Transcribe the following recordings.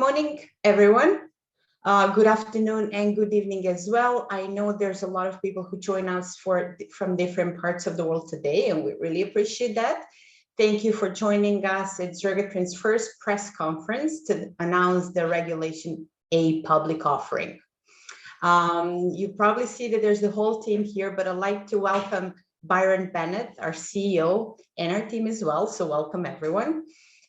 morning, everyone. Good afternoon and good evening as well. I know there's a lot of people who join us from different parts of the world today, and we really appreciate that. Thank you for joining us at Zergratran's first press conference to announce the Regulation A public offering. You probably see that there's the whole team here, but I'd like to welcome Byron Bennett, our CEO, and our team as well. So welcome, everyone.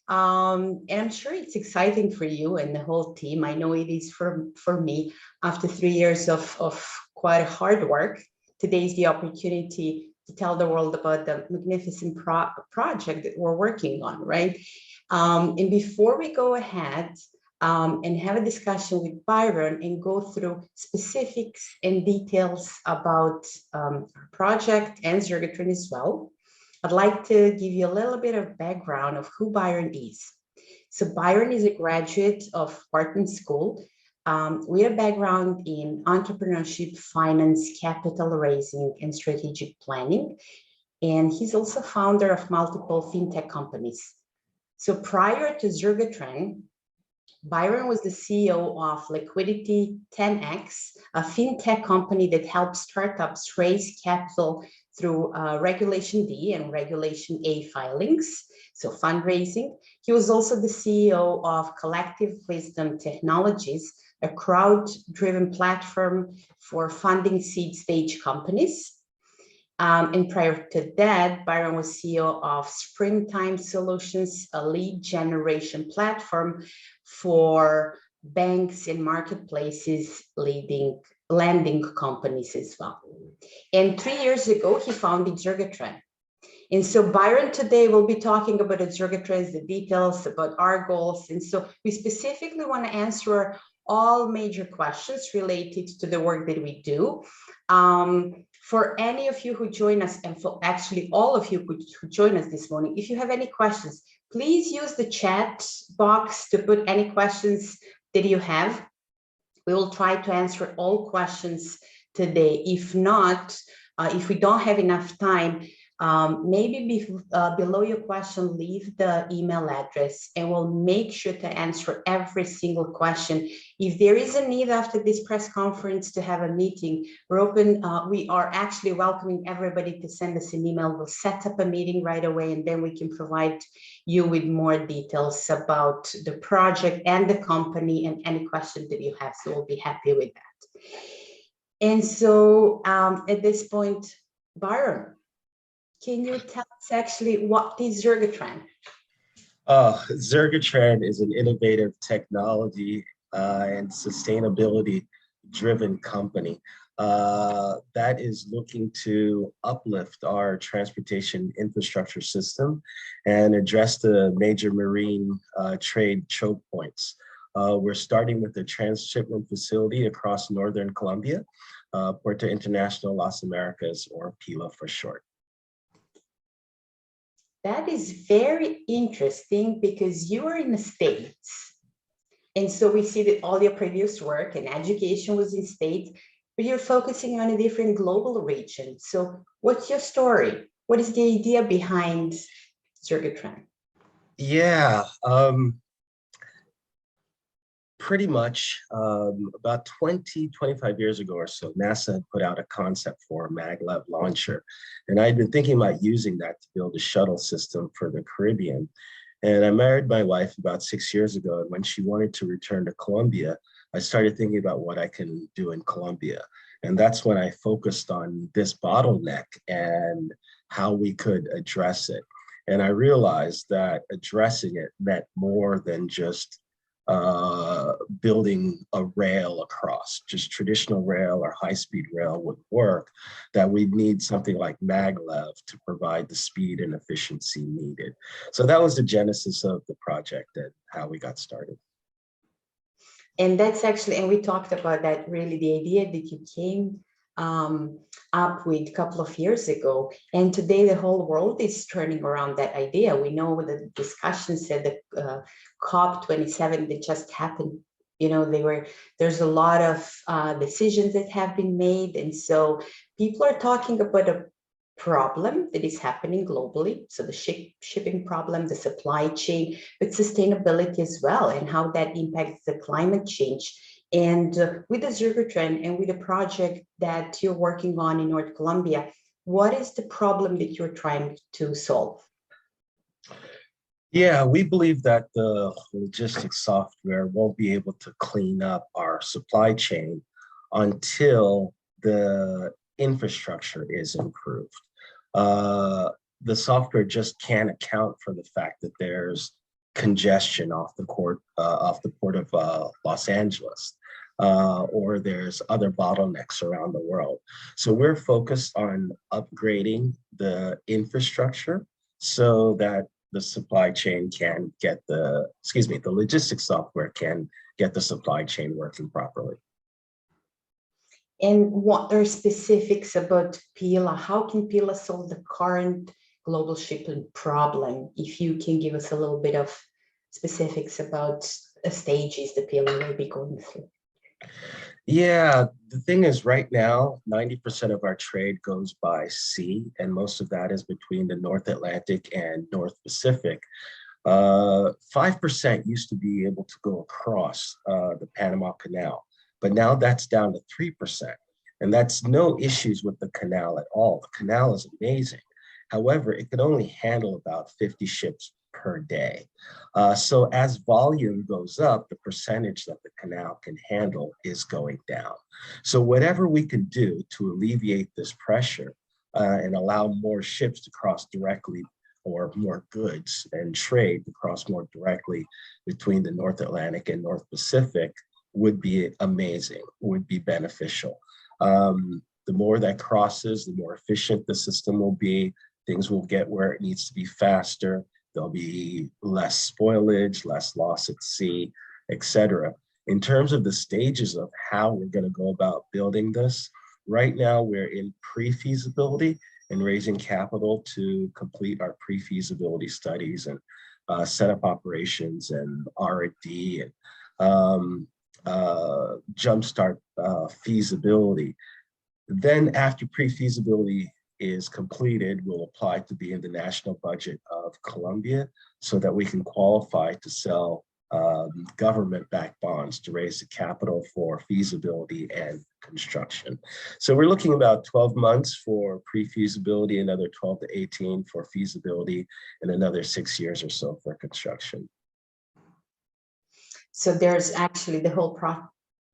And I'm sure it's exciting for you and the whole team. I know it is for me. After 3 years of quite hard work, today is the opportunity to tell the world about the magnificent project that we're working on, right? And before we go ahead and have a discussion with Byron and go through specifics and details about our project and Zergratran as well, I'd like to give you a little bit of background of who Byron is. So Byron is a graduate of Wharton School with a background in entrepreneurship, finance, capital raising, and strategic planning. And he's also founder of multiple fintech companies. So prior to Zergratran, Byron was the CEO of Liquidity 10X, a fintech company that helps startups raise capital through Regulation D and Regulation A filings, so fundraising. He was also the CEO of Collective Wisdom Technologies, a crowd-driven platform for funding seed stage companies. And prior to that, Byron was CEO of Springtime Solutions, a lead generation platform for banks and marketplaces, lending companies as well. And 3 years ago, he founded Zergratran. And so Byron today will be talking about Zergratran, the details about our goals. And so we specifically want to answer all major questions related to the work that we do. For any of you who join us, and for actually all of you who join us this morning, if you have any questions, please use the chat box to put any questions that you have. We will try to answer all questions today. If not, if we don't have enough time, maybe below your question, leave the email address and we'll make sure to answer every single question. If there is a need after this press conference to have a meeting, we're open. We are actually welcoming everybody to send us an email. We'll set up a meeting right away and then we can provide you with more details about the project and the company and any question that you have. So we'll be happy with that. And so at this point, Byron, can you tell us actually what is Zergratran? Zergratran is an innovative technology and sustainability-driven company that is looking to uplift our transportation infrastructure system and address the major marine trade choke points. We're starting with a transshipment facility across Northern Colombia, Puerto International Las Americas, or PILA for short. That is very interesting because you are in the States. And so we see that all your previous work and education was in States, but you're focusing on a different global region. So what's your story? What is the idea behind Zergratran? Yeah, pretty much about 25 years ago or so, NASA had put out a concept for a maglev launcher. And I'd been thinking about using that to build a shuttle system for the Caribbean. And I married my wife about 6 years ago. And when she wanted to return to Colombia, I started thinking about what I can do in Colombia. And that's when I focused on this bottleneck and how we could address it. And I realized that addressing it meant more than just building a rail across. Just traditional rail or high-speed rail would work, that we'd need something like maglev to provide the speed and efficiency needed. So that was the genesis of the project and how we got started. And that's actually, and we talked about that, really the idea that you came up with a couple of years ago. And today the whole world is turning around that idea. We know the discussions at the COP27 that just happened, you know, there's a lot of decisions that have been made. And so people are talking about a problem that is happening globally. So the shipping problem, the supply chain, but sustainability as well, and how that impacts the climate change. And with the Zergratran and with the project that you're working on in North Colombia, what is the problem that you're trying to solve? Yeah, we believe that the logistics software won't be able to clean up our supply chain until the infrastructure is improved. Uh, the software just can't account for the fact that there's congestion off the port of Los Angeles, or there's other bottlenecks around the world. So we're focused on upgrading the infrastructure so that the supply chain can get the logistics software can get the supply chain working properly. And what are specifics about PILA? How can PILA solve the current global shipping problem? If you can give us a little bit of specifics about the stages the PILA will be going through. Yeah, the thing is right now, 90% of our trade goes by sea, and most of that is between the North Atlantic and North Pacific. 5% used to be able to go across the Panama Canal, but now that's down to 3%. And that's no issues with the canal at all. The canal is amazing. However, it can only handle about 50 ships per day. So as volume goes up, the percentage that the canal can handle is going down. So whatever we can do to alleviate this pressure and allow more ships to cross directly, or more goods and trade to cross more directly between the North Atlantic and North Pacific would be amazing, would be beneficial. The more that crosses, the more efficient the system will be. Things will get where it needs to be faster. There'll be less spoilage, less loss at sea, etc. In terms of the stages of how we're going to go about building this, right now we're in pre-feasibility and raising capital to complete our pre-feasibility studies and set up operations and R&D and jumpstart feasibility. Then after pre-feasibility is completed, we'll apply to be in the national budget of Colombia so that we can qualify to sell government-backed bonds to raise the capital for feasibility and construction. So we're looking about 12 months for pre-feasibility, another 12 to 18 for feasibility, and another 6 years or so for construction. So there's actually the whole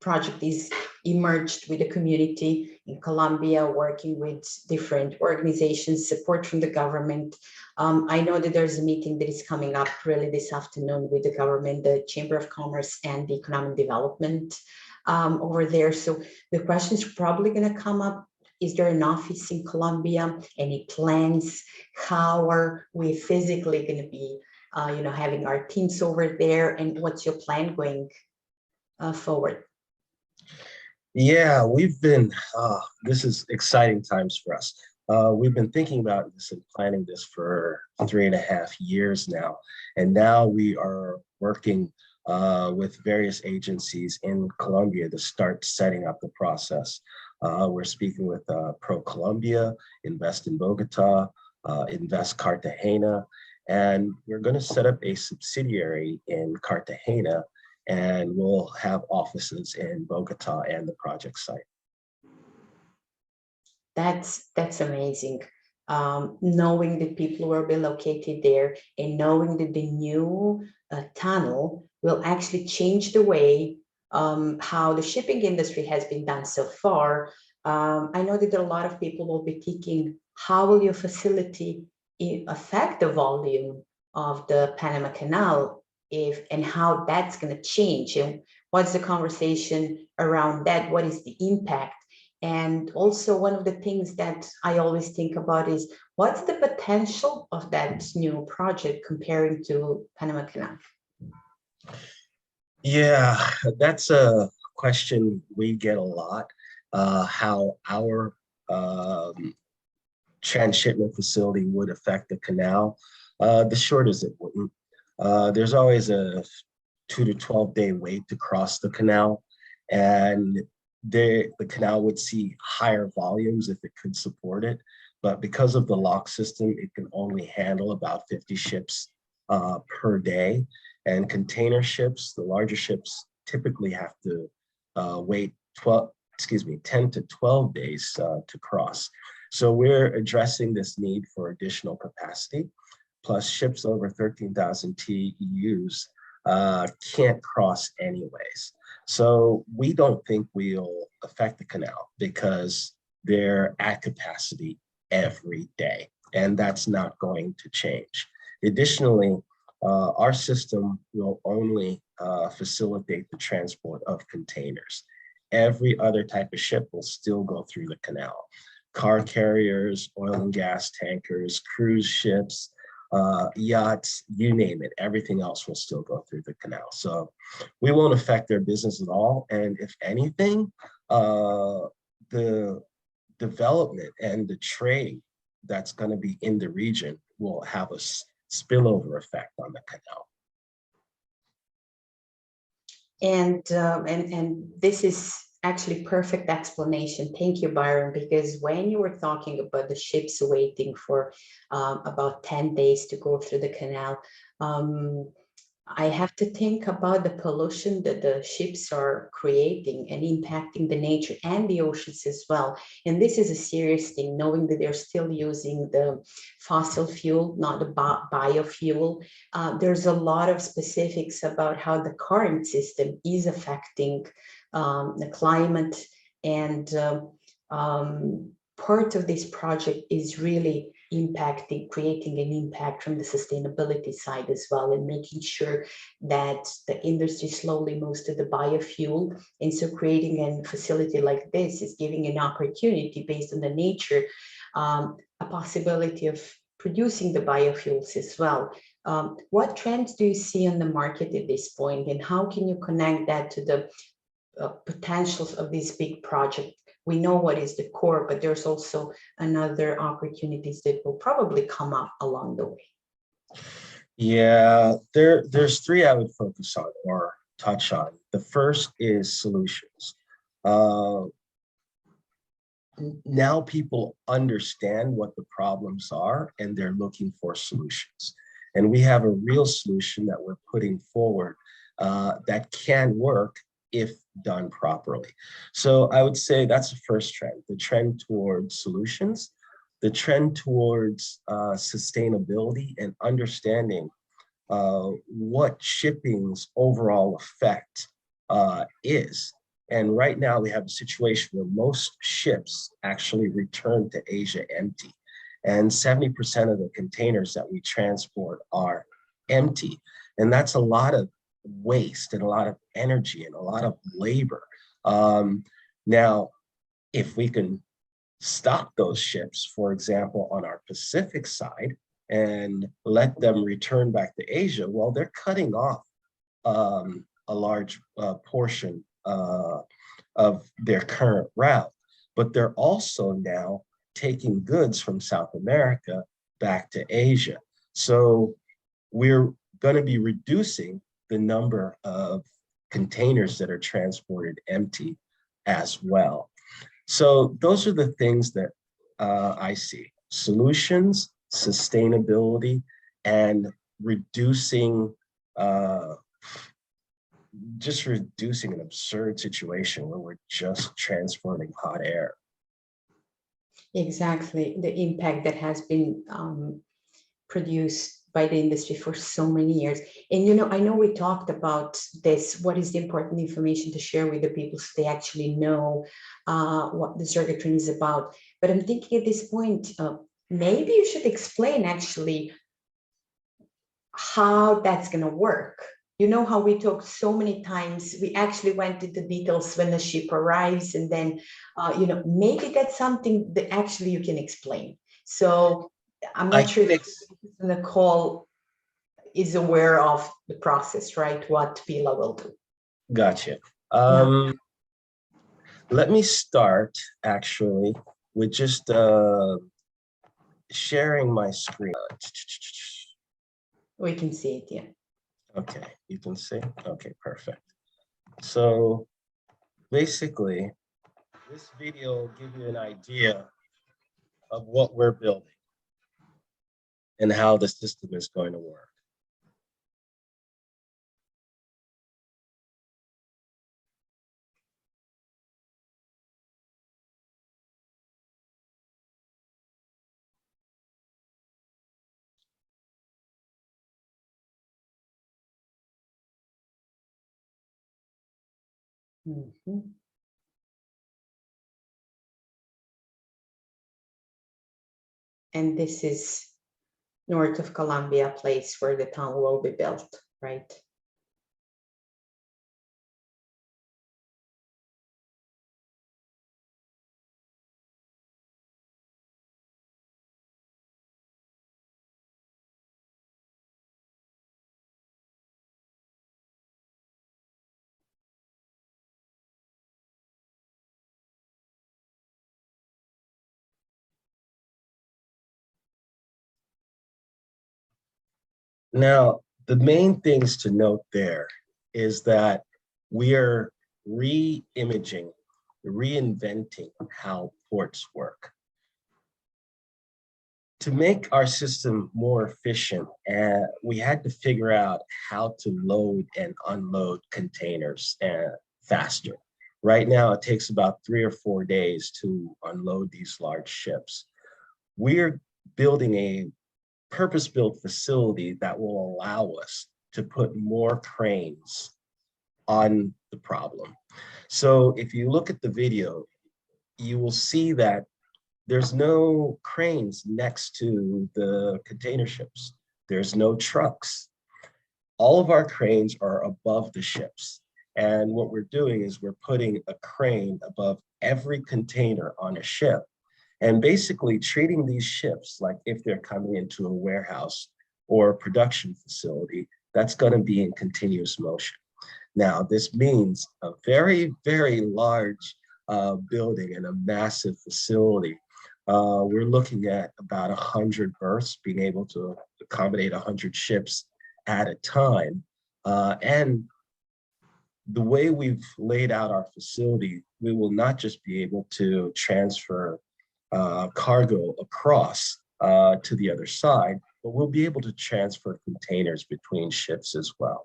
project is emerged with the community in Colombia, working with different organizations, support from the government. I know that there's a meeting that is coming up really this afternoon with the government, the Chamber of Commerce and the Economic Development over there. So the question is probably going to come up. Is there an office in Colombia? Any plans? How are we physically going to be having our teams over there? And what's your plan going forward? Yeah, we've been, this is exciting times for us. We've been thinking about this and planning this for 3.5 years now. And now we are working with various agencies in Colombia to start setting up the process. We're speaking with ProColombia, Invest in Bogota, Invest Cartagena, and we're going to set up a subsidiary in Cartagena, and we'll have offices in Bogota and the project site. That's amazing. Knowing that people will be located there and knowing that the new tunnel will actually change the way how the shipping industry has been done so far. I know that a lot of people will be thinking, how will your facility affect the volume of the Panama Canal and how that's going to change, and what's the conversation around that? What is the impact? And also one of the things that I always think about is what's the potential of that new project comparing to Panama Canal? Yeah, that's a question we get a lot, how our transshipment facility would affect the canal. The short is it wouldn't. There's always a 2 to 12 day wait to cross the canal, and the canal would see higher volumes if it could support it. but because of the lock system, it can only handle about 50 ships per day. And container ships, the larger ships, typically have to wait 10 to 12 days to cross. So we're addressing this need for additional capacity. Plus, ships over 13,000 TEUs can't cross anyways. So we don't think we'll affect the canal because they're at capacity every day, and that's not going to change. Additionally, our system will only facilitate the transport of containers. Every other type of ship will still go through the canal. Car carriers, oil and gas tankers, cruise ships, yachts, you name it, everything else will still go through the canal. So we won't affect their business at all. And if anything, the development and the trade that's going to be in the region will have a spillover effect on the canal. And this is actually perfect explanation. Thank you, Byron, because when you were talking about the ships waiting for about 10 days to go through the canal, I have to think about the pollution that the ships are creating and impacting the nature and the oceans as well. And this is a serious thing, knowing that they're still using the fossil fuel, not the biofuel. There's a lot of specifics about how the current system is affecting the climate, and part of this project is really creating an impact from the sustainability side as well, and making sure that the industry slowly moves to the biofuel. And so creating a facility like this is giving an opportunity based on the nature, a possibility of producing the biofuels as well. What trends do you see on the market at this point, and how can you connect that to the potentials of this big project? We know what is the core, but there's also another opportunities that will probably come up along the way. Yeah, there's three I would focus on or touch on. The first is solutions. Now people understand what the problems are and they're looking for solutions. And we have a real solution that we're putting forward that can work if done properly. So I would say that's the first trend, the trend towards solutions, the trend towards sustainability and understanding what shipping's overall effect is. And right now we have a situation where most ships actually return to Asia empty. And 70% of the containers that we transport are empty. And that's a lot of waste and a lot of energy and a lot of labor. Now, if we can stop those ships, for example, on our Pacific side and let them return back to Asia, well, they're cutting off a large portion of their current route, but they're also now taking goods from South America back to Asia. So we're going to be reducing the number of containers that are transported empty as well. So those are the things that I see: solutions, sustainability, and reducing, just reducing an absurd situation where we're just transporting hot air. Exactly, the impact that has been produced by the industry for so many years. And, you know, I know we talked about this, what is the important information to share with the people so they actually know what the Zergratran is about. But I'm thinking at this point, maybe you should explain actually how that's going to work. You know how we talked so many times, we actually went into details when the ship arrives, and then, you know, maybe that's something that actually you can explain. So I'm not sure if the call is aware of the process, right? What PILA will do. Gotcha. Yeah. Let me start actually with just sharing my screen. We can see it, yeah. Okay, you can see? Okay, perfect. So basically, this video will give you an idea of what we're building and how the system is going to work. Mhm. And this is north of Colombia, place where the town will be built, right? Now, the main things to note there is that we are re-imaging, reinventing how ports work. To make our system more efficient, we had to figure out how to load and unload containers faster. Right now, it takes about 3 or 4 days to unload these large ships. We're building a purpose-built facility that will allow us to put more cranes on the problem. So if you look at the video, you will see that there's no cranes next to the container ships. There's no trucks. All of our cranes are above the ships. And what we're doing is we're putting a crane above every container on a ship and basically treating these ships like if they're coming into a warehouse or a production facility that's going to be in continuous motion. Now, this means a very, very large building and a massive facility. We're looking at about 100 berths, being able to accommodate 100 ships at a time. And the way we've laid out our facility, we will not just be able to transfer cargo across to the other side, but we'll be able to transfer containers between ships as well.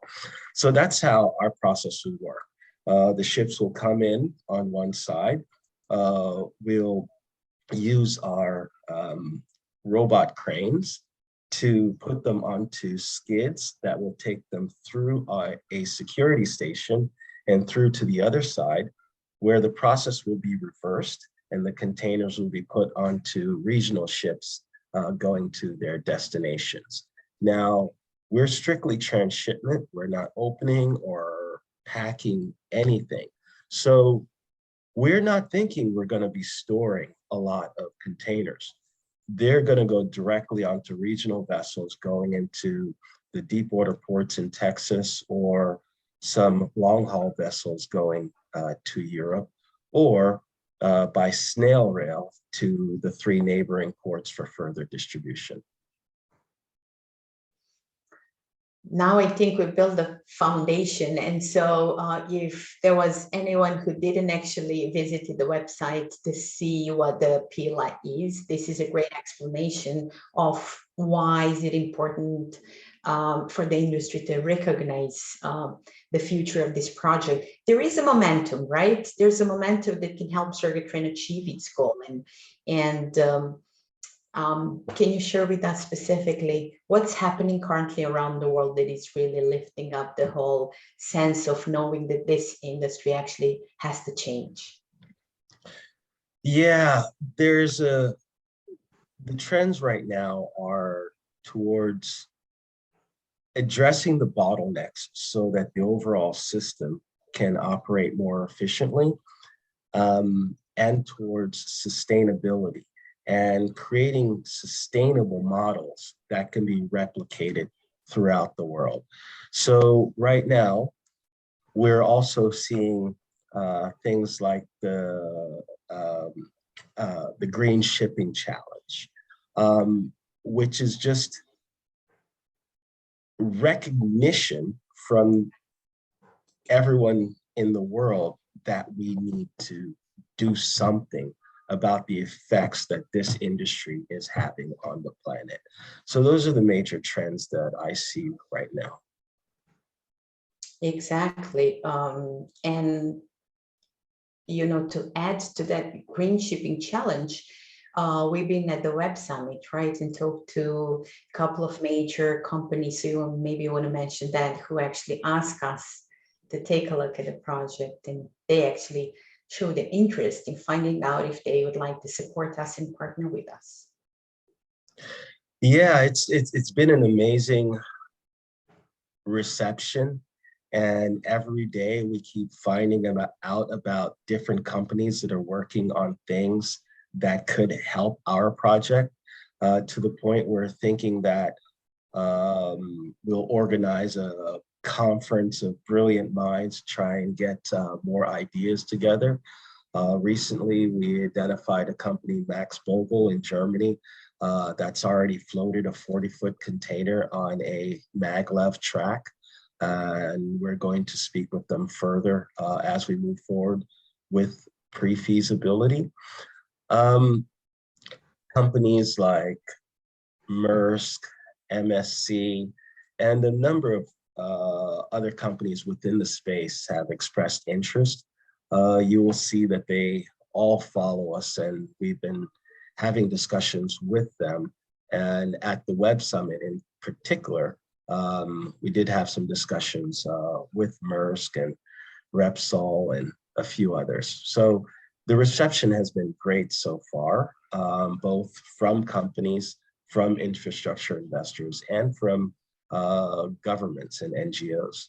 So that's how our process will work. The ships will come in on one side. We'll use our robot cranes to put them onto skids that will take them through a security station and through to the other side, where the process will be reversed and the containers will be put onto regional ships going to their destinations. Now, we're strictly transshipment. We're not opening or packing anything. So we're not thinking we're going to be storing a lot of containers. They're going to go directly onto regional vessels going into the deep water ports in Texas, or some long haul vessels going to Europe, or by snail rail to the 3 neighboring ports for further distribution. Now I think we built the foundation. And so if there was anyone who didn't actually visit the website to see what the PILA is, this is a great explanation of why is it important for the industry to recognize the future of this project. There is a momentum, right? There's a momentum that can help Zergratran achieve its goal. Can you share with us specifically what's happening currently around the world that is really lifting up the whole sense of knowing that this industry actually has to change? Yeah, the trends right now are towards addressing the bottlenecks so that the overall system can operate more efficiently, and towards sustainability and creating sustainable models that can be replicated throughout the world. So right now, we're also seeing things like the Green Shipping Challenge, which is just recognition from everyone in the world that we need to do something about the effects that this industry is having on the planet. So those are the major trends that I see right now. Exactly. And, you know, to add to that green shipping challenge, we've been at the Web Summit, right, and talked to a couple of major companies. So you maybe want to mention that, who actually asked us to take a look at the project, and they actually show the interest in finding out if they would like to support us and partner with us. Yeah, it's been an amazing reception. And every day we keep finding out about different companies that are working on things that could help our project, to the point where we're thinking that we'll organize a conference of brilliant minds to try and get more ideas together. Recently, we identified a company, Max Vogel in Germany, that's already floated a 40-foot container on a maglev track. And we're going to speak with them further as we move forward with pre-feasibility. Companies like Maersk, MSC, and a number of other companies within the space have expressed interest. You will see that they all follow us, and we've been having discussions with them. And at the Web Summit in particular, we did have some discussions with Maersk and Repsol and a few others. So the reception has been great so far, both from companies, from infrastructure investors, and from governments and NGOs.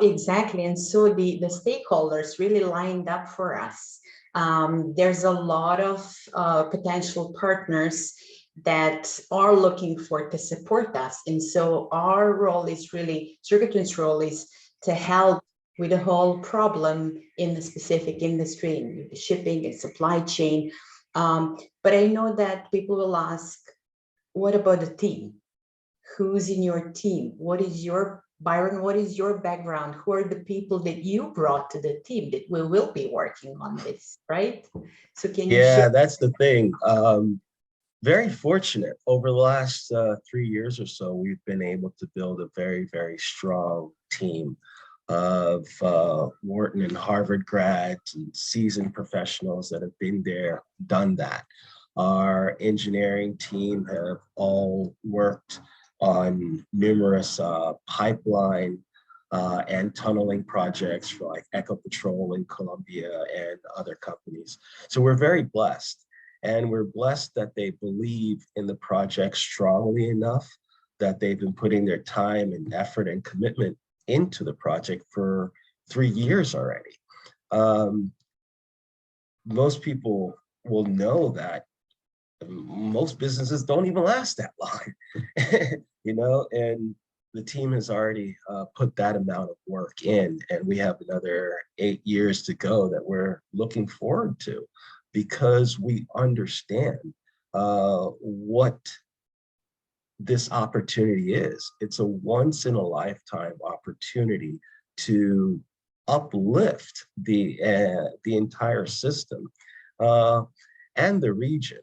Exactly. And so the stakeholders really lined up for us. There's a lot of potential partners that are looking for to support us. And so our role is really, Zergratran's role is to help with the whole problem in the specific industry, in the shipping and supply chain. But I know that people will ask, what about the team? Who's in your team? What is your, Byron, what is your background? Who are the people that you brought to the team that we will be working on this, right? So can you share? Yeah, that's the thing. Very fortunate. Over the last 3 years or so, we've been able to build a very, very strong team of Wharton and Harvard grads and seasoned professionals that have been there, done that. Our engineering team have all worked on numerous pipeline and tunneling projects for like Ecopetrol in Colombia and other companies. So we're very blessed. And we're blessed that they believe in the project strongly enough that they've been putting their time and effort and commitment into the project for 3 years already. Most people will know that most businesses don't even last that long, you know, and the team has already put that amount of work in, and we have another 8 years to go that we're looking forward to, because we understand what this opportunity is. It's a once in a lifetime opportunity to uplift the entire system and the region.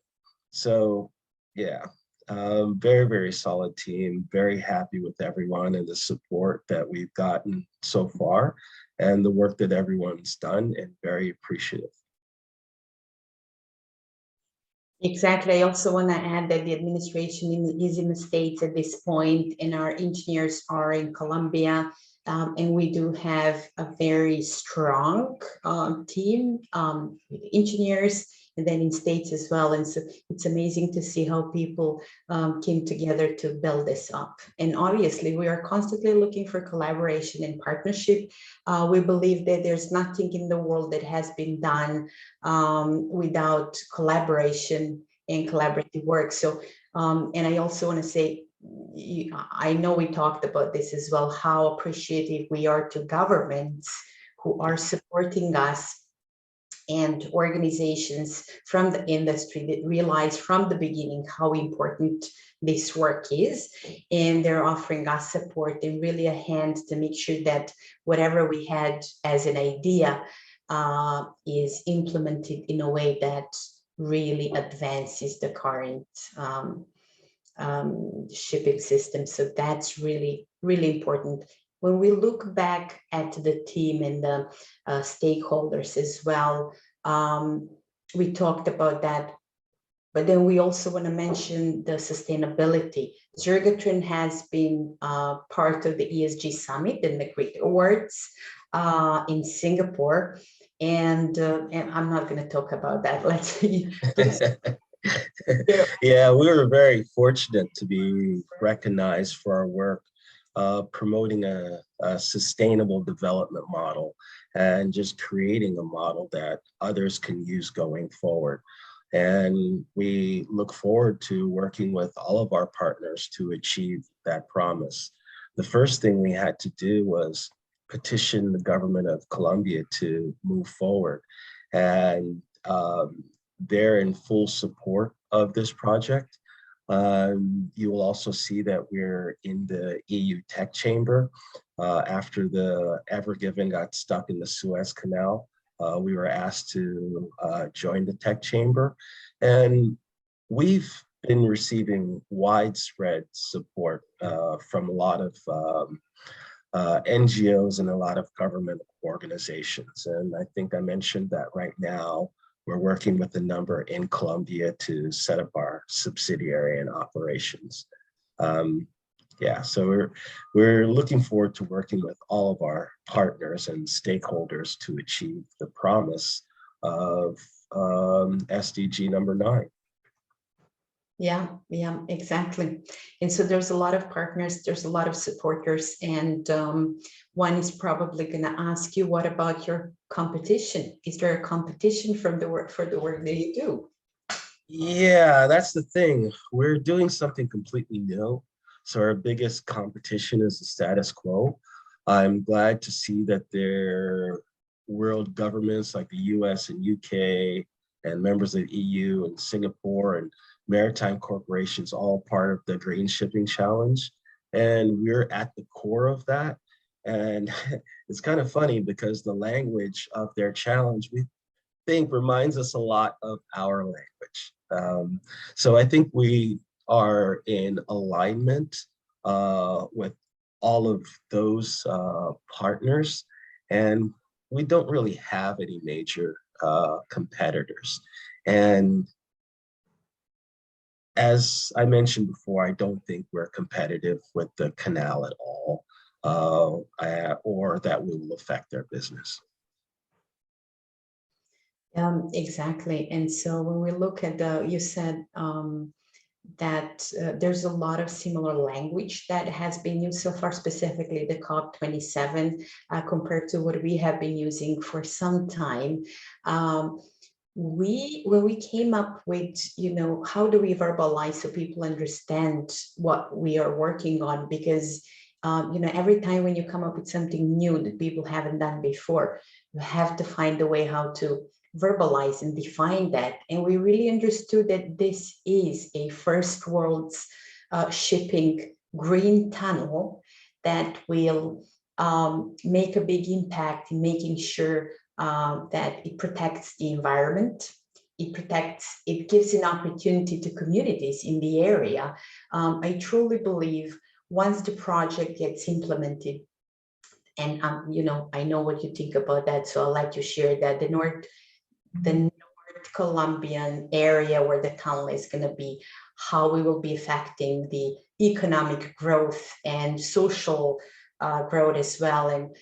So yeah, very, very solid team, very happy with everyone and the support that we've gotten so far and the work that everyone's done, and very appreciative. Exactly. I also want to add that the administration is in the States at this point, and our engineers are in Colombia. And we do have a very strong team with engineers, and then in States as well. And so it's amazing to see how people came together to build this up. And obviously, we are constantly looking for collaboration and partnership. We believe that there's nothing in the world that has been done without collaboration and collaborative work. So, and I also want to say, I know we talked about this as well, how appreciative we are to governments who are supporting us and organizations from the industry that realize from the beginning how important this work is, and they're offering us support and really a hand to make sure that whatever we had as an idea is implemented in a way that really advances the current shipping system. So that's really, really important. When we look back at the team and the stakeholders as well, we talked about that, but then we also want to mention the sustainability. Zergratran has been part of the ESG Summit and the Great Awards in Singapore. And I'm not going to talk about that. Let's see. Yeah, we were very fortunate to be recognized for our work promoting a sustainable development model and just creating a model that others can use going forward. And we look forward to working with all of our partners to achieve that promise. The first thing we had to do was petition the government of Colombia to move forward. And they're in full support of this project. You will also see that we're in the EU Tech Chamber. After the Ever Given got stuck in the Suez Canal, we were asked to join the Tech Chamber. And we've been receiving widespread support from a lot of NGOs and a lot of government organizations. And I think I mentioned that right now, we're working with a number in Colombia to set up our subsidiary and operations. Yeah, so we're looking forward to working with all of our partners and stakeholders to achieve the promise of SDG number 9. Yeah, exactly. And so there's a lot of partners, there's a lot of supporters, and one is probably going to ask you, what about your competition? Is there a competition from the work for the work that you do? Yeah, that's the thing. We're doing something completely new. So our biggest competition is the status quo. I'm glad to see that there are world governments like the US and UK and members of the EU and Singapore and maritime corporations all part of the Green Shipping Challenge. And we're at the core of that. And it's kind of funny because the language of their challenge, we think, reminds us a lot of our language. So I think we are in alignment with all of those partners, and we don't really have any major competitors. And as I mentioned before, I don't think we're competitive with the canal at all, or that will affect their business. Exactly. And so when we look at you said that there's a lot of similar language that has been used so far, specifically the COP27, compared to what we have been using for some time. When we came up with, how do we verbalize so people understand what we are working on? Because, every time when you come up with something new that people haven't done before, you have to find a way how to verbalize and define that. And we really understood that this is a first world's shipping green tunnel that will make a big impact in making sure that it protects the environment. It gives an opportunity to communities in the area. I truly believe once the project gets implemented, and I know what you think about that, so I'll let you share that. The North Colombian area where the tunnel is going to be, how we will be affecting the economic growth and social growth as well, and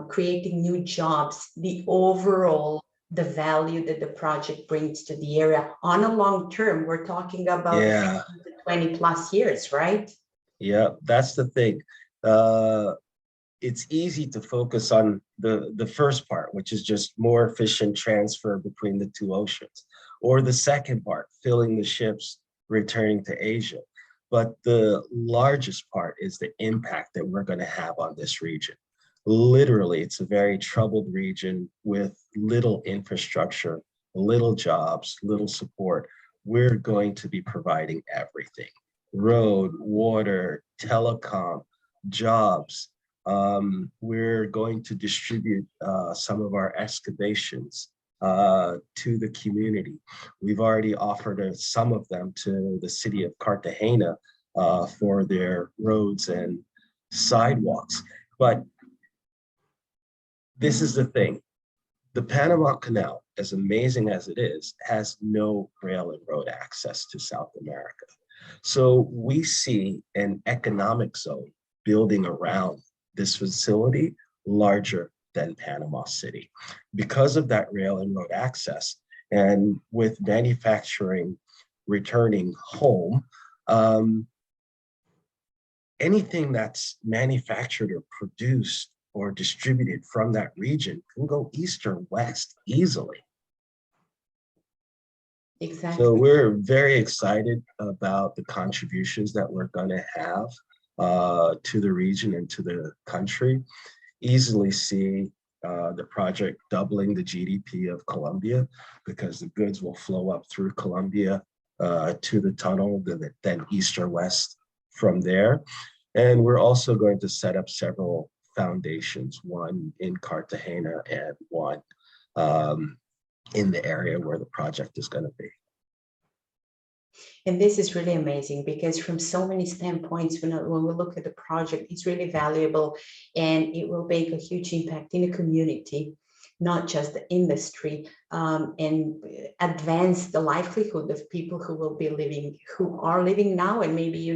creating new jobs, the value that the project brings to the area on a long term. We're talking about 20 plus years, right? Yeah, that's the thing. It's easy to focus on the first part, which is just more efficient transfer between the two oceans, or the second part, filling the ships, returning to Asia. But the largest part is the impact that we're going to have on this region. Literally, it's a very troubled region with little infrastructure, little jobs, little support. We're going to be providing everything: road, water, telecom, jobs. We're going to distribute some of our excavations to the community. We've already offered some of them to the city of Cartagena for their roads and sidewalks. But this is the thing. The Panama Canal, as amazing as it is, has no rail and road access to South America. So we see an economic zone building around this facility larger than Panama City. Because of that rail and road access, and with manufacturing returning home, anything that's manufactured or produced or distributed from that region can go east or west easily. Exactly. So we're very excited about the contributions that we're going to have to the region and to the country. Easily see the project doubling the GDP of Colombia, because the goods will flow up through Colombia to the tunnel, then east or west from there. And we're also going to set up several foundations, one in Cartagena and one in the area where the project is going to be. And this is really amazing, because from so many standpoints, when we look at the project, it's really valuable, and it will make a huge impact in the community, not just the industry, and advance the livelihood of people who are living now, and maybe,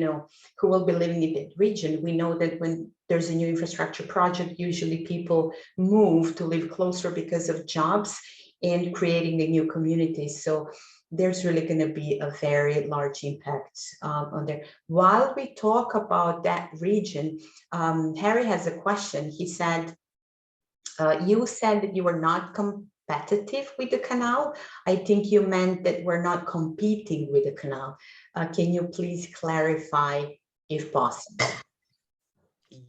who will be living in that region. We know that when there's a new infrastructure project, usually people move to live closer because of jobs and creating the new communities. So there's really going to be a very large impact on there. While we talk about that region, Harry has a question. He said, you said that you were not competitive with the canal. I think you meant that we're not competing with the canal. Can you please clarify if possible?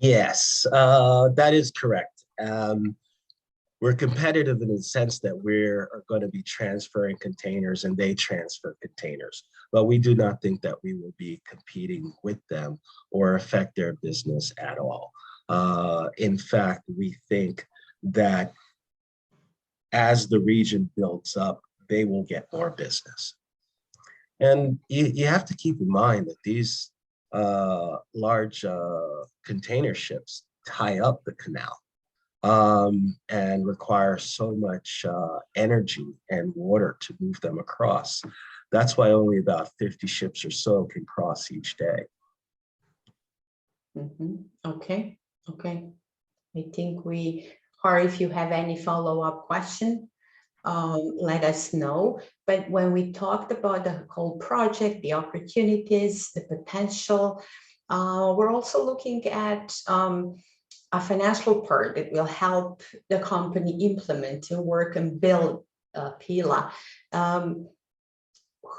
Yes, that is correct. We're competitive in the sense that we're going to be transferring containers and they transfer containers, but we do not think that we will be competing with them or affect their business at all. In fact, we think that as the region builds up, they will get more business. And you have to keep in mind that these large container ships tie up the canal. And require so much energy and water to move them across. That's why only about 50 ships or so can cross each day. Okay. I think or if you have any follow-up question, let us know. But when we talked about the whole project, the opportunities, the potential, we're also looking at a financial part that will help the company implement and work and build PILA.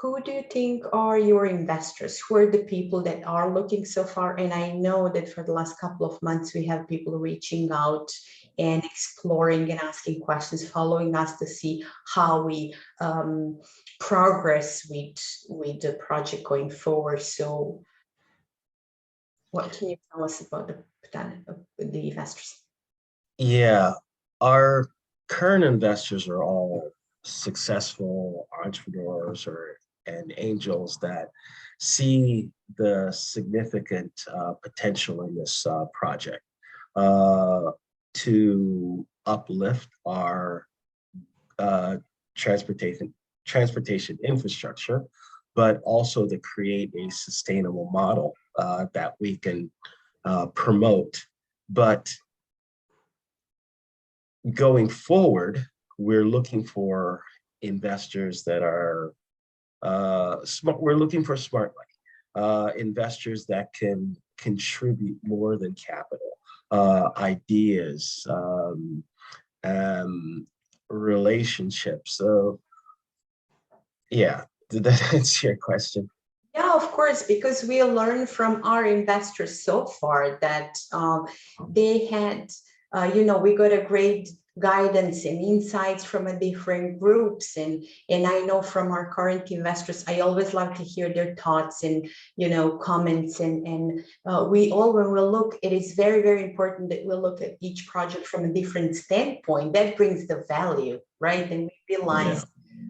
Who do you think are your investors? Who are the people that are looking so far? And I know that for the last couple of months, we have people reaching out and exploring and asking questions, following us to see how we progress with the project going forward. So what can you tell us about the investors? Yeah, our current investors are all successful entrepreneurs and angels that see the significant potential in this project to uplift our transportation infrastructure, but also to create a sustainable model that we can promote. But going forward, we're looking for investors that are smart. We're looking for smart money, investors that can contribute more than capital, ideas, relationships. So yeah, did that answer your question? Yeah, of course, because we learned from our investors so far that they had, we got a great guidance and insights from a different groups. And I know from our current investors, I always like to hear their thoughts and, you know, comments. And we all, when we look, it is very, very important that we look at each project from a different standpoint. That brings the value, right? And we realize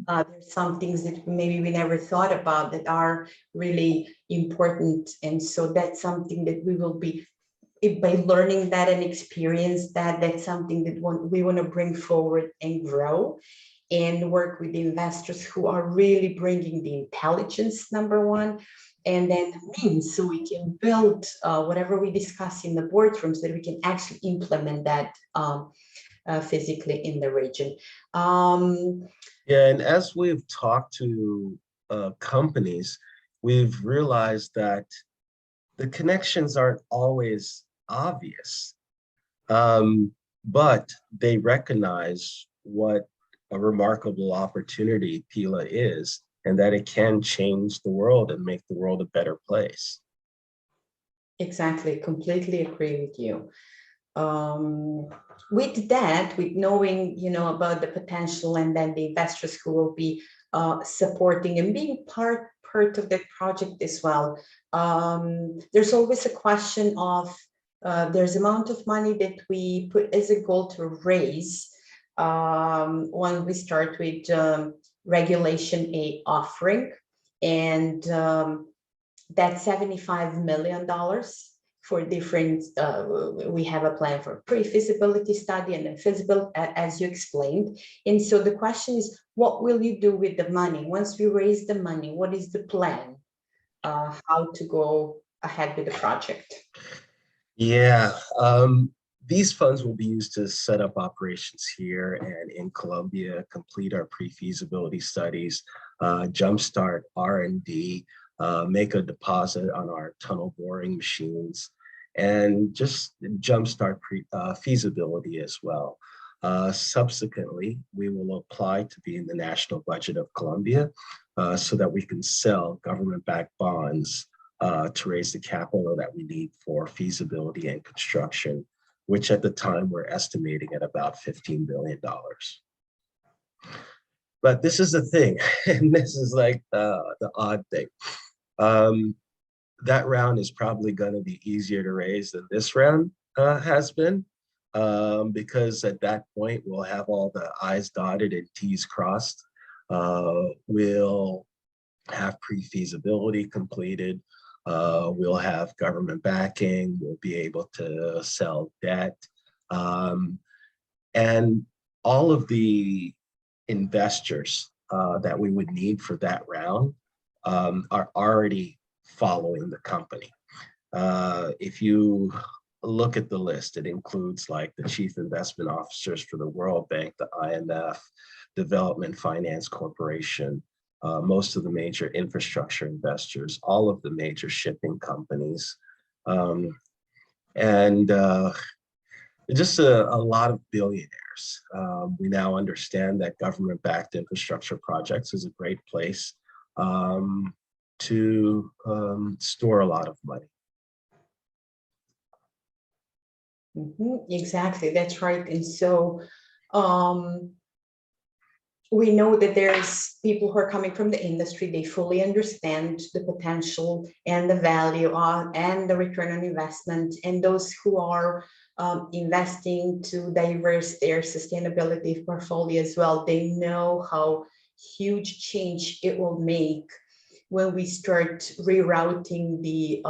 there's some things that maybe we never thought about that are really important. And so that's something that we will be, by learning that and experience that, that's something that we want to bring forward and grow and work with investors who are really bringing the intelligence, number one, and then the means, so we can build whatever we discuss in the boardrooms, that we can actually implement that physically in the region. Yeah, and as we've talked to companies, we've realized that the connections aren't always obvious, but they recognize what a remarkable opportunity PILA is, and that it can change the world and make the world a better place. Exactly, completely agree with you. With that, with knowing, you know, about the potential, and then the investors who will be supporting and being part of the project as well, there's always a question of there's amount of money that we put as a goal to raise when we start with Regulation A offering, and that's $75 million for different, we have a plan for pre-feasibility study and then feasibility, as you explained. And so the question is, what will you do with the money? Once we raise the money, what is the plan? How to go ahead with the project? Yeah, these funds will be used to set up operations here and in Colombia, complete our pre-feasibility studies, jumpstart R&D, make a deposit on our tunnel boring machines, and just jumpstart feasibility as well. Subsequently, we will apply to be in the national budget of Colombia so that we can sell government-backed bonds to raise the capital that we need for feasibility and construction, which at the time we're estimating at about $15 billion. But this is the thing, and this is like the odd thing. That round is probably going to be easier to raise than this round has been, because at that point we'll have all the I's dotted and T's crossed. We'll have pre-feasibility completed. We'll have government backing. We'll be able to sell debt. And all of the investors that we would need for that round are already following the company. If you look at the list, it includes like the chief investment officers for the World Bank, the IMF, Development Finance Corporation, most of the major infrastructure investors, all of the major shipping companies, and just a lot of billionaires. We now understand that government-backed infrastructure projects is a great place to store a lot of money. Exactly, that's right. And so we know that there's people who are coming from the industry, they fully understand the potential and the value and the return on investment, and those who are investing to diverse their sustainability portfolio as well, they know how huge change it will make when we start rerouting the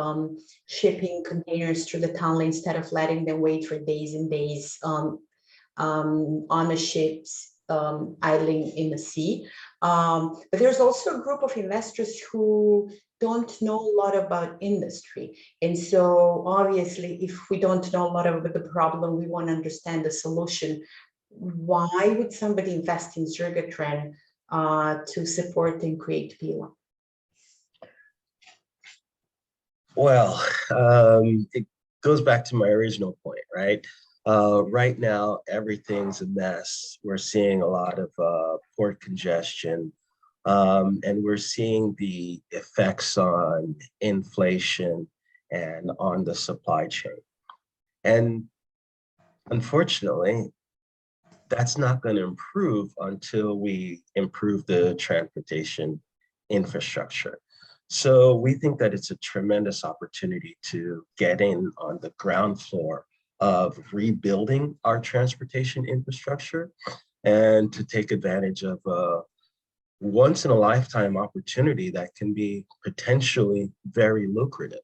shipping containers through the tunnel instead of letting them wait for days and days on the ships idling in the sea. But there's also a group of investors who don't know a lot about industry. And so obviously, if we don't know a lot about the problem, we want to understand the solution. Why would somebody invest in Zergratran to support and create PILA? Well, it goes back to my original point, right? Right now, everything's a mess. We're seeing a lot of port congestion, and we're seeing the effects on inflation and on the supply chain. And unfortunately, that's not going to improve until we improve the transportation infrastructure. So we think that it's a tremendous opportunity to get in on the ground floor of rebuilding our transportation infrastructure and to take advantage of a once in a lifetime opportunity that can be potentially very lucrative.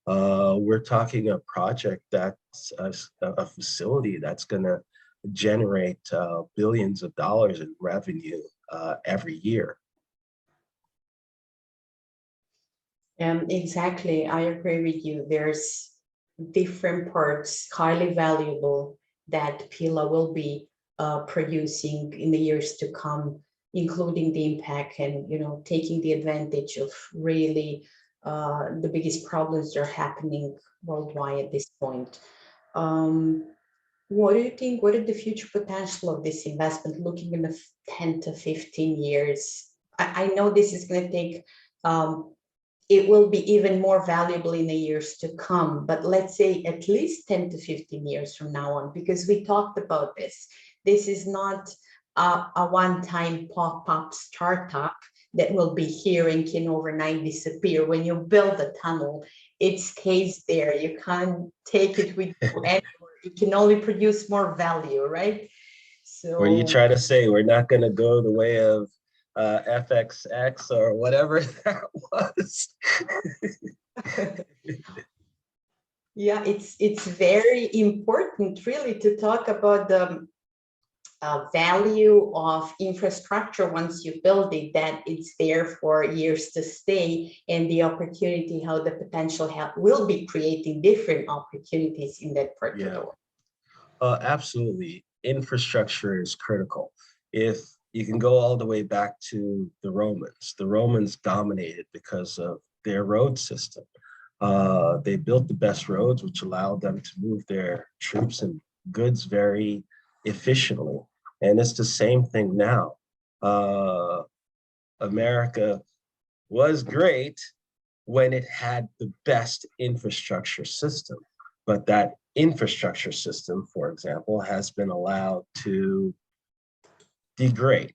We're talking a project that's a facility that's going to generate billions of dollars in revenue every year. Exactly, I agree with you. There's different parts, highly valuable, that PILA will be producing in the years to come, including the impact and, you know, taking the advantage of really the biggest problems that are happening worldwide at this point. What do you think? What is the future potential of this investment looking in the 10 to 15 years? I know this is going to take, it will be even more valuable in the years to come, but let's say at least 10 to 15 years from now on, because we talked about this. This is not a one-time pop-up startup that will be here and can overnight disappear. When you build a tunnel, it stays there. You can't take it with you anywhere. It can only produce more value, right? So What are you trying to say? We're not going to go the way of FXX or whatever that was. Yeah, it's very important really to talk about the value of infrastructure once you build it, that it's there for years to stay, and the opportunity, how the potential will be creating different opportunities in that part of the world. Absolutely. Infrastructure is critical. If you can go all the way back to the Romans dominated because of their road system. They built the best roads, which allowed them to move their troops and goods very efficiently. And it's the same thing now. America was great when it had the best infrastructure system, but that infrastructure system, for example, has been allowed to degrade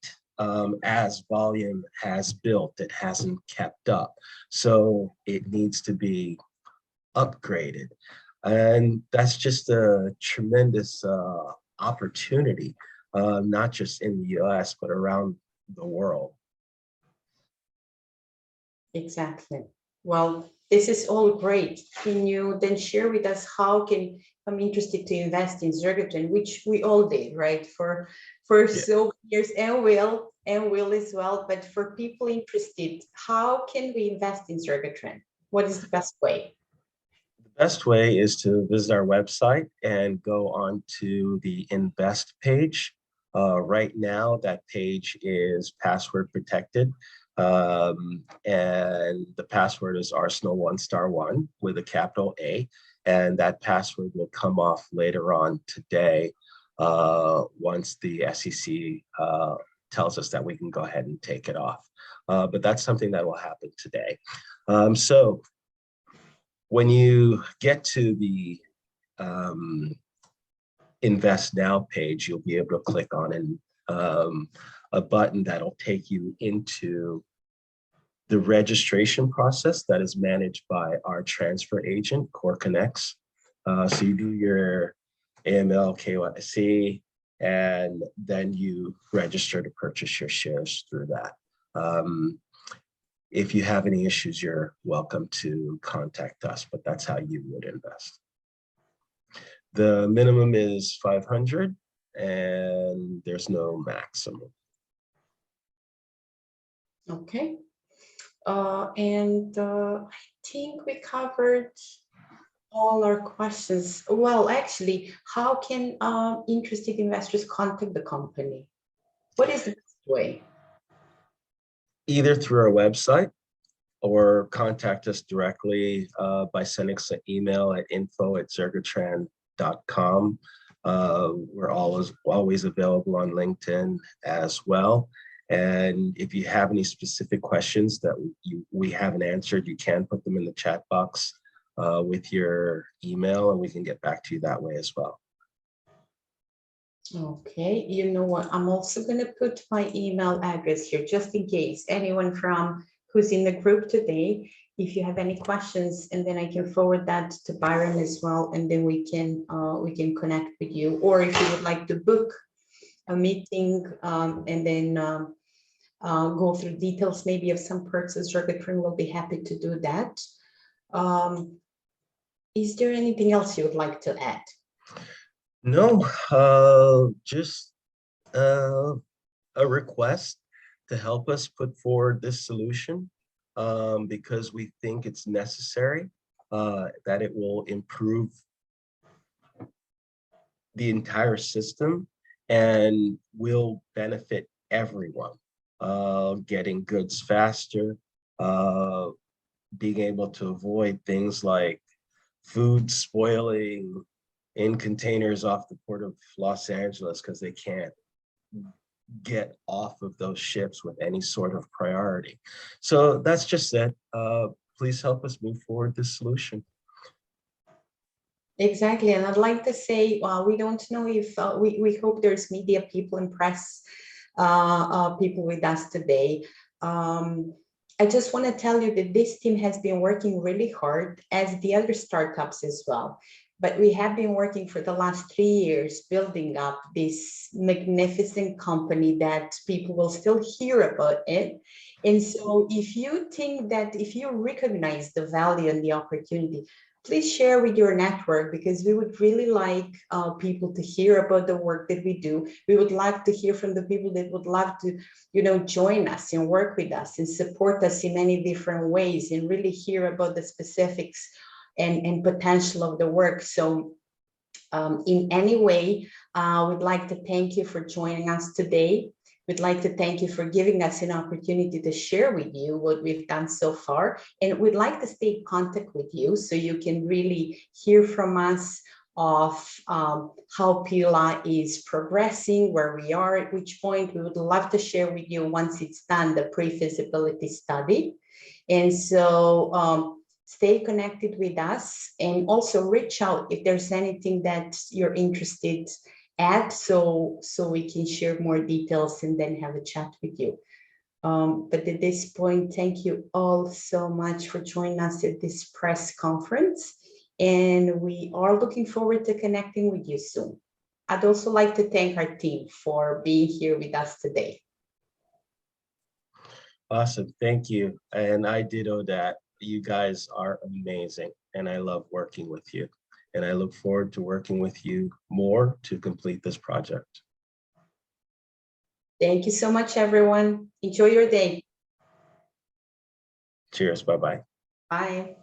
as volume has built. It hasn't kept up. So it needs to be upgraded. And that's just a tremendous opportunity, not just in the US, but around the world. Exactly. Well, this is all great. Can you then share with us how can I'm interested to invest in Zergratran, which we all did, right? For so many years, and will as well. But for people interested, how can we invest in Zergratran? What is the best way? The best way is to visit our website and go on to the invest page. Right now, that page is password protected. And the password is Arsenal1*1 with a capital A. And that password will come off later on today once the SEC tells us that we can go ahead and take it off. But that's something that will happen today. So when you get to the Invest Now page, you'll be able to click on a button that'll take you into the registration process that is managed by our transfer agent, CoreConnex. So you do your AML, KYC, and then you register to purchase your shares through that. If you have any issues, you're welcome to contact us, but that's how you would invest. The minimum is 500 and there's no maximum. Okay. I think we covered all our questions. Well, actually, how can interested investors contact the company? What is the best way? Either through our website or contact us directly by sending us an email at info@zergratran.com. We're always available on LinkedIn as well. And if you have any specific questions that we haven't answered, you can put them in the chat box with your email and we can get back to you that way as well. Okay, you know what? I'm also going to put my email address here just in case anyone from who's in the group today, if you have any questions, and then I can forward that to Byron as well, and then we can connect with you. Or if you would like to book a meeting and then go through details maybe of some parts of Zergratran, we'll be happy to do that. Is there anything else you would like to add? No, just a request to help us put forward this solution because we think it's necessary, that it will improve the entire system and will benefit everyone. Getting goods faster, being able to avoid things like food spoiling in containers off the port of Los Angeles because they can't get off of those ships with any sort of priority. So that's just it. Please help us move forward this solution. Exactly, and I'd like to say we don't know if we hope there's media people and press people with us today. I just want to tell you that this team has been working really hard, as the other startups as well. But we have been working for the last 3 years building up this magnificent company that people will still hear about it. And so if you think that, if you recognize the value and the opportunity, please share with your network, because we would really like people to hear about the work that we do. We would like to hear from the people that would love to, you know, join us and work with us and support us in many different ways and really hear about the specifics and potential of the work. So in any way, we'd like to thank you for joining us today. We'd like to thank you for giving us an opportunity to share with you what we've done so far. And we'd like to stay in contact with you so you can really hear from us of how PILA is progressing, where we are, at which point. We would love to share with you once it's done, the pre-feasibility study. And so stay connected with us, and also reach out if there's anything that you're interested at, so we can share more details and then have a chat with you. But at this point, thank you all so much for joining us at this press conference, and we are looking forward to connecting with you soon. I'd also like to thank our team for being here with us today. Awesome, thank you. And I ditto that. You guys are amazing, and I love working with you. And I look forward to working with you more to complete this project. Thank you so much, everyone. Enjoy your day. Cheers, bye-bye. Bye.